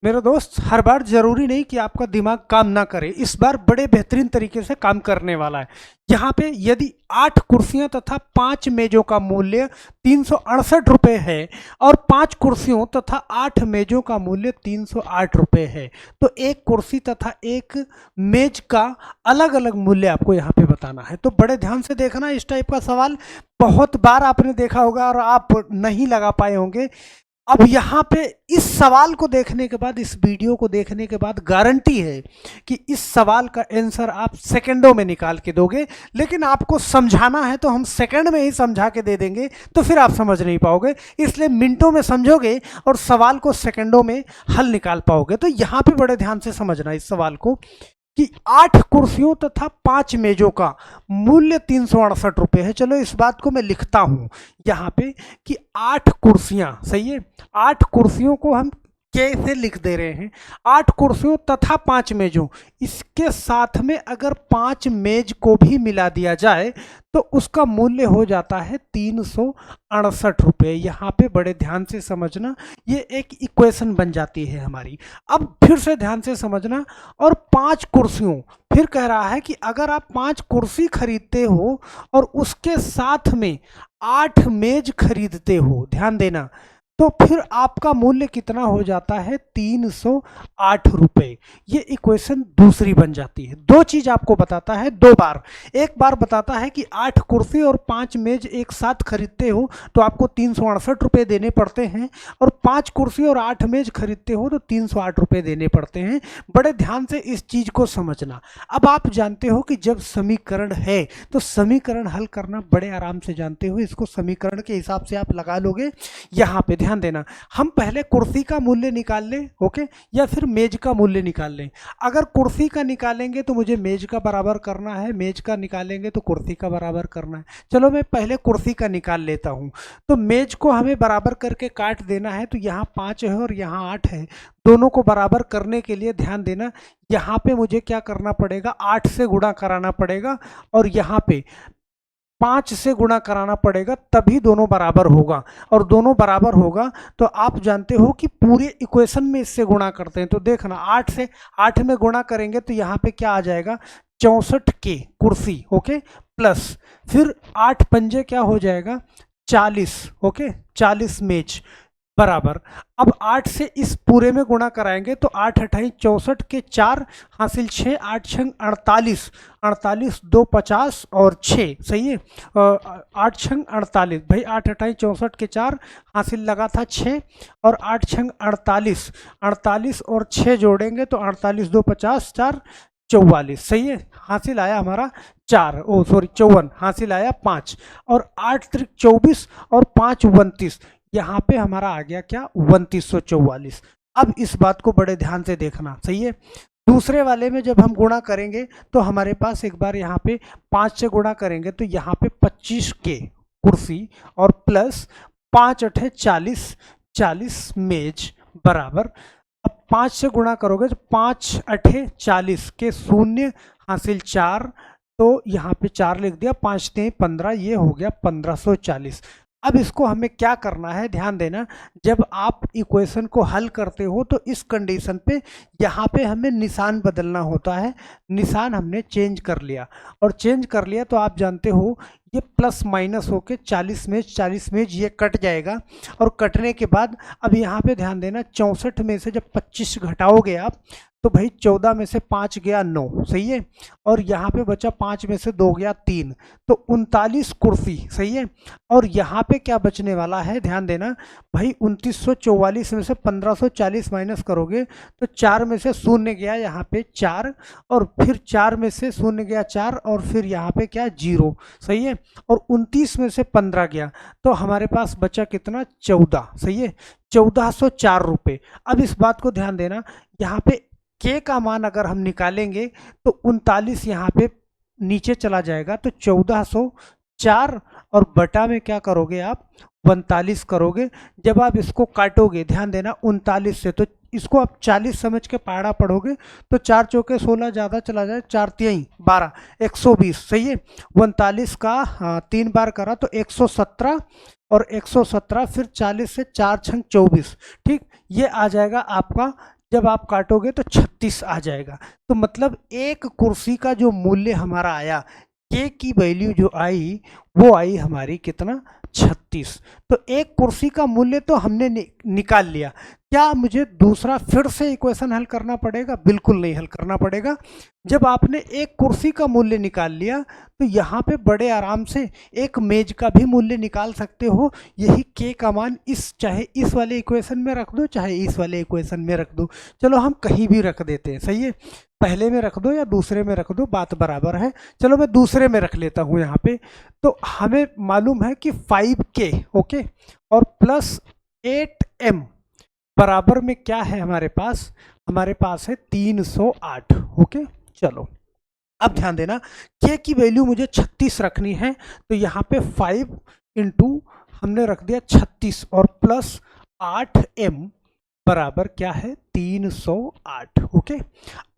मेरे दोस्त, हर बार जरूरी नहीं कि आपका दिमाग काम ना करे। इस बार बड़े बेहतरीन तरीके से काम करने वाला है। यहाँ पे यदि 8 कुर्सियां तथा 5 मेजों का मूल्य 368 रुपये है और 5 कुर्सियों तथा 8 मेजों का मूल्य 308 रुपये है, तो एक कुर्सी तथा एक मेज का अलग अलग मूल्य आपको यहाँ पे बताना है। तो बड़े ध्यान से देखना, इस टाइप का सवाल बहुत बार आपने देखा होगा और आप नहीं लगा पाए होंगे। अब यहाँ पे इस सवाल को देखने के बाद, इस वीडियो को देखने के बाद गारंटी है कि इस सवाल का आंसर आप सेकंडों में निकाल के दोगे। लेकिन आपको समझाना है तो हम सेकंड में ही समझा के दे देंगे, तो फिर आप समझ नहीं पाओगे। इसलिए मिनटों में समझोगे और सवाल को सेकंडों में हल निकाल पाओगे। तो यहाँ पे बड़े ध्यान से समझना इस सवाल को कि 8 कुर्सियों तथा 5 मेजों का मूल्य 368 रुपये है। चलो इस बात को मैं लिखता हूं यहाँ पे कि 8 कुर्सियां, सही है, 8 कुर्सियों को हम कैसे लिख दे रहे हैं, 8 कुर्सियों तथा 5 मेजों, इसके साथ में अगर 5 मेज को भी मिला दिया जाए तो उसका मूल्य हो जाता है 368 रुपये। यहाँ पे बड़े ध्यान से समझना, ये एक इक्वेशन बन जाती है हमारी। अब फिर से ध्यान से समझना, और 5 कुर्सियों, फिर कह रहा है कि अगर आप 5 कुर्सी खरीदते हो और उसके साथ में 8 मेज खरीदते हो, ध्यान देना, तो फिर आपका मूल्य कितना हो जाता है, 308 रुपये। ये इक्वेशन दूसरी बन जाती है। दो चीज आपको बताता है दो बार। एक बार बताता है कि 8 कुर्सी और 5 मेज एक साथ खरीदते हो तो आपको 368 रुपये देने पड़ते हैं, और 5 कुर्सी और 8 मेज खरीदते हो तो 308 रुपये देने पड़ते हैं। बड़े ध्यान से इस चीज को समझना। अब आप जानते हो कि जब समीकरण है तो समीकरण हल करना बड़े आराम से जानते हो। इसको समीकरण के हिसाब से आप लगा लोगे। यहाँ पे ध्यान देना, हम पहले कुर्सी का मूल्य निकाल लें, ओके, या फिर मेज का मूल्य निकाल लें। अगर कुर्सी का निकालेंगे तो मुझे मेज का बराबर करना है, मेज का निकालेंगे तो कुर्सी का बराबर करना है। चलो मैं पहले कुर्सी का निकाल लेता हूं। तो मेज को हमें बराबर करके काट देना है, तो यहाँ 5 है और यहाँ 8 है। दोनों को बराबर करने के लिए ध्यान देना, यहाँ पे मुझे क्या करना पड़ेगा, 8 से गुणा कराना पड़ेगा, और यहाँ पे 5 से गुणा कराना पड़ेगा, तभी दोनों बराबर होगा। और दोनों बराबर होगा तो आप जानते हो कि पूरे इक्वेशन में इससे गुणा करते हैं। तो देखना, 8 से 8 में गुणा करेंगे तो यहाँ पे क्या आ जाएगा, 64 के कुर्सी, ओके, प्लस फिर 8 पंजे क्या हो जाएगा, 40, ओके, 40 मेज बराबर। अब 8 से इस पूरे में गुणा कराएंगे तो 8 अठाई 64 के 4 हासिल 6, 8 छंग 48, 48 2 50 और 6, सही है, 8 छंग 48, भाई 8 अठाई 64 के 4 हासिल लगा था 6, और 8 छंग 48, 48 और 6 जोड़ेंगे तो 48 2 50 4 44, सही है, हासिल आया हमारा 4, ओ सॉरी 54, हासिल आया 5, और 8 त्रिक 24 और 5 29, यहाँ पे हमारा आ गया क्या, 2944। अब इस बात को बड़े ध्यान से देखना, सही है। दूसरे वाले में जब हम गुणा करेंगे तो हमारे पास एक बार यहाँ पे 5 से गुणा करेंगे तो यहाँ पे 25 के कुर्सी और प्लस 5 अठे 40, 40 मेज बराबर। अब 5 से गुणा करोगे तो 5 अठे 40 के शून्य हासिल 4, तो यहाँ पे 4 लिख दिया, 5 3 15, ये हो गया 1540। अब इसको हमें क्या करना है, ध्यान देना, जब आप इक्वेशन को हल करते हो तो इस कंडीशन पे यहाँ पे हमें निशान बदलना होता है। निशान हमने चेंज कर लिया, और चेंज कर लिया तो आप जानते हो ये प्लस माइनस होके 40 में ये कट जाएगा। और कटने के बाद अब यहाँ पे ध्यान देना, 64 में से जब 25 घटाओगे आप तो भाई 14 में से 5 गया 9, सही है, और यहाँ पे बचा 5 में से 2 गया 3, तो 39 कुर्सी, सही है। और यहाँ पे क्या बचने वाला है, ध्यान देना भाई, 2944 में से 1540 माइनस करोगे तो 4 में से शून्य गया यहाँ पे 4, और फिर 4 में से शून्य गया 4, और फिर यहाँ पे क्या 0, सही है, और 29 में से 15 गया तो हमारे पास बचा कितना, 14, सही है, 1404 रुपये। अब इस बात को ध्यान देना, यहाँ पे के का मान अगर हम निकालेंगे तो 39 यहाँ पे नीचे चला जाएगा, तो 1404 और बटा में क्या करोगे आप, 42 करोगे। जब आप इसको काटोगे, ध्यान देना 39 से, तो इसको आप 40 समझ के पहाड़ा पढ़ोगे तो 4 चौके 16, ज़्यादा चला जाए, 4 तिहाई 12, 120, सही है। 39 का 3 बार करा तो 117, और 117 फिर 40 से 4 छंग 24, ठीक, ये आ जाएगा आपका। जब आप काटोगे तो 36 आ जाएगा। तो मतलब एक कुर्सी का जो मूल्य हमारा आया, के की वैल्यू जो आई वो आई हमारी कितना, 36। तो एक कुर्सी का मूल्य तो हमने निकाल लिया। क्या मुझे दूसरा फिर से इक्वेशन हल करना पड़ेगा? बिल्कुल नहीं हल करना पड़ेगा। जब आपने एक कुर्सी का मूल्य निकाल लिया तो यहाँ पे बड़े आराम से एक मेज का भी मूल्य निकाल सकते हो। यही के का मान चाहे इस वाले इक्वेशन में रख दो चाहे इस वाले इक्वेशन में रख दो। चलो हम कहीं भी रख देते हैं, सही है, पहले में रख दो या दूसरे में रख दो, बात बराबर है। चलो मैं दूसरे में रख लेता हूँ यहाँ पे। तो हमें मालूम है कि 5K ओके और प्लस 8M बराबर में क्या है हमारे पास? हमारे पास है 308 ओके। चलो अब ध्यान देना, के की वैल्यू मुझे 36 रखनी है, तो यहाँ पे 5 इंटू हमने रख दिया 36 और प्लस 8M बराबर क्या है, 308 ओके।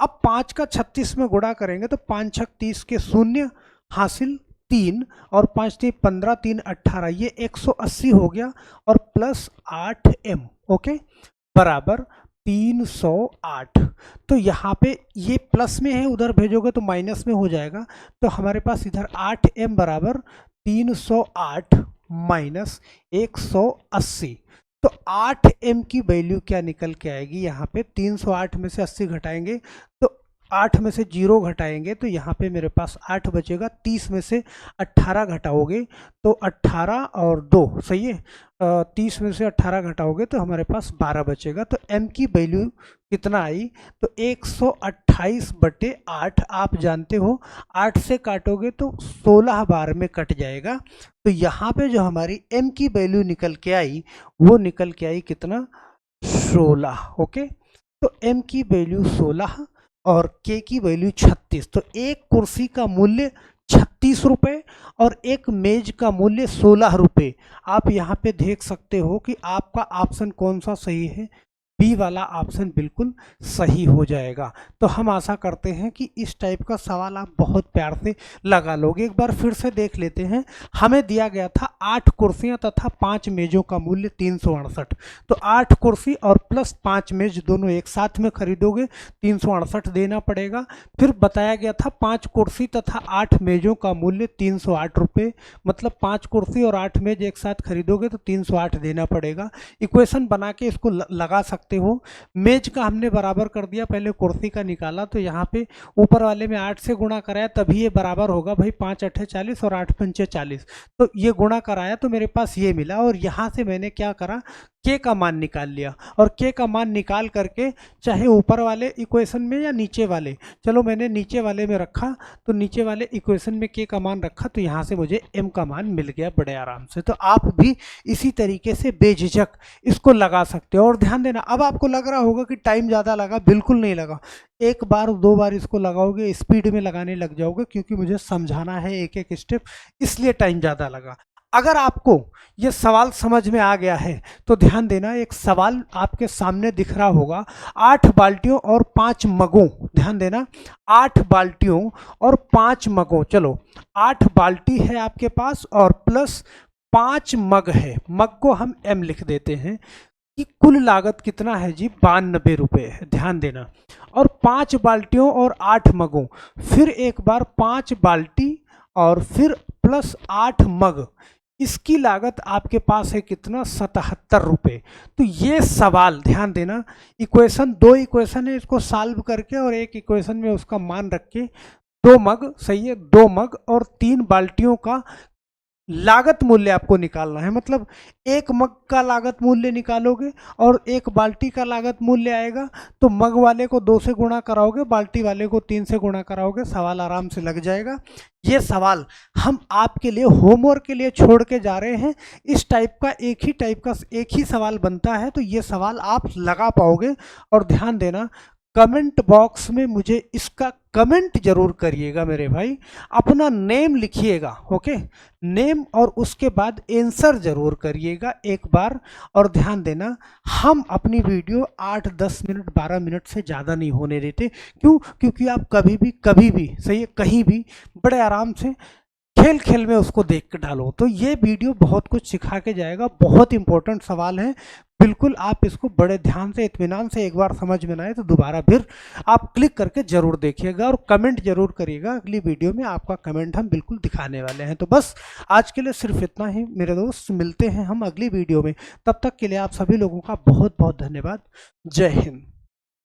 अब 5 का 36 में गुणा करेंगे तो 5 छक 30 के शून्य हासिल 3 और 5 3 15 3 18, ये 180 हो गया और प्लस 8M ओके बराबर 308। तो यहाँ पे ये प्लस में है, उधर भेजोगे तो माइनस में हो जाएगा। तो हमारे पास इधर 8M बराबर 308 माइनस 180। तो 8M की वैल्यू क्या निकल के आएगी? यहाँ पे 308 में से 80 घटाएंगे तो 8 में से 0 घटाएंगे तो यहाँ पे मेरे पास 8 बचेगा। 30 में से 18 घटाओगे तो 18 और 2 सही है, 30 में से 18 घटाओगे तो हमारे पास 12 बचेगा। तो M की वैल्यू कितना आई? तो 128/8। आप जानते हो 8 से काटोगे तो 16 बार में कट जाएगा। तो यहाँ पे जो हमारी M की वैल्यू निकल के आई वो निकल के आई कितना, 16 ओके। तो M की वैल्यू 16 और K की वैल्यू 36। तो एक कुर्सी का मूल्य 36 रुपये और एक मेज का मूल्य 16 रुपये। आप यहाँ पे देख सकते हो कि आपका ऑप्शन कौन सा सही है, बी वाला ऑप्शन बिल्कुल सही हो जाएगा। तो हम आशा करते हैं कि इस टाइप का सवाल आप बहुत प्यार से लगा लोगे। एक बार फिर से देख लेते हैं। हमें दिया गया था 8 कुर्सियां तथा 5 मेजों का मूल्य 368। तो 8 कुर्सी और प्लस 5 मेज दोनों एक साथ में खरीदोगे 368 देना पड़ेगा। फिर बताया गया था 5 कुर्सी तथा 8 मेजों का मूल्य 308 रुपये, मतलब 5 कुर्सी और 8 मेज एक साथ खरीदोगे तो 308 देना पड़ेगा। इक्वेशन बना के इसको लगा सकते हो। मेज का हमने बराबर कर दिया, पहले कुर्सी का निकाला तो यहाँ पे ऊपर वाले में 8 से गुणा कराया तभी ये बराबर होगा भाई, 5 8 40 और 8 5 40। तो ये गुणा कराया तो मेरे पास ये मिला और यहाँ से मैंने क्या करा, के का मान निकाल लिया। और के का मान निकाल करके चाहे ऊपर वाले इक्वेशन में या नीचे वाले, चलो मैंने नीचे वाले में रखा तो नीचे वाले इक्वेशन में के का मान रखा तो यहाँ से मुझे एम का मान मिल गया बड़े आराम से। तो आप भी इसी तरीके से बेझिझक इसको लगा सकते हो। और ध्यान देना, अब आपको लग रहा होगा कि टाइम ज़्यादा लगा, बिल्कुल नहीं लगा। एक बार दो बार इसको लगाओगे स्पीड में लगाने लग जाओगे, क्योंकि मुझे समझाना है एक एक स्टेप, इसलिए टाइम ज़्यादा लगा। अगर आपको ये सवाल समझ में आ गया है तो ध्यान देना, एक सवाल आपके सामने दिख रहा होगा, 8 बाल्टियों और 5 मगों, ध्यान देना 8 बाल्टियों और 5 मगों, चलो 8 बाल्टी है आपके पास और प्लस 5 मग है, मग को हम एम लिख देते हैं, कि कुल लागत कितना है जी, 92 रुपये है, ध्यान देना। और 5 बाल्टियों और 8 मगों, फिर एक बार 5 बाल्टी और फिर प्लस 8 मग, इसकी लागत आपके पास है कितना, 77 रुपये। तो ये सवाल ध्यान देना, इक्वेशन दो इक्वेशन है, इसको सॉल्व करके और एक इक्वेशन में उसका मान रख के 2 मग, सही है, 2 मग और 3 बाल्टियों का लागत मूल्य आपको निकालना है। मतलब एक मग का लागत मूल्य निकालोगे और एक बाल्टी का लागत मूल्य आएगा, तो मग वाले को 2 से गुणा कराओगे, बाल्टी वाले को 3 से गुणा कराओगे, सवाल आराम से लग जाएगा। ये सवाल हम आपके लिए होमवर्क के लिए छोड़ के जा रहे हैं। इस टाइप का एक ही सवाल बनता है, तो ये सवाल आप लगा पाओगे। और ध्यान देना, कमेंट बॉक्स में मुझे इसका कमेंट जरूर करिएगा मेरे भाई, अपना नेम लिखिएगा, ओके, नेम, और उसके बाद आंसर जरूर करिएगा एक बार। और ध्यान देना, हम अपनी वीडियो 8 10 मिनट 12 मिनट से ज़्यादा नहीं होने देते। क्यों? क्योंकि आप कभी भी सही है, कहीं भी बड़े आराम से खेल खेल में उसको देख के डालो। तो ये वीडियो बहुत कुछ सिखा के जाएगा, बहुत इंपॉर्टेंट सवाल है, बिल्कुल आप इसको बड़े ध्यान से इत्मीनान से एक बार समझ में ना आए तो दोबारा फिर आप क्लिक करके जरूर देखिएगा और कमेंट जरूर करिएगा। अगली वीडियो में आपका कमेंट हम बिल्कुल दिखाने वाले हैं। तो बस आज के लिए सिर्फ इतना ही मेरे दोस्त, मिलते हैं हम अगली वीडियो में। तब तक के लिए आप सभी लोगों का बहुत बहुत धन्यवाद। जय हिंद।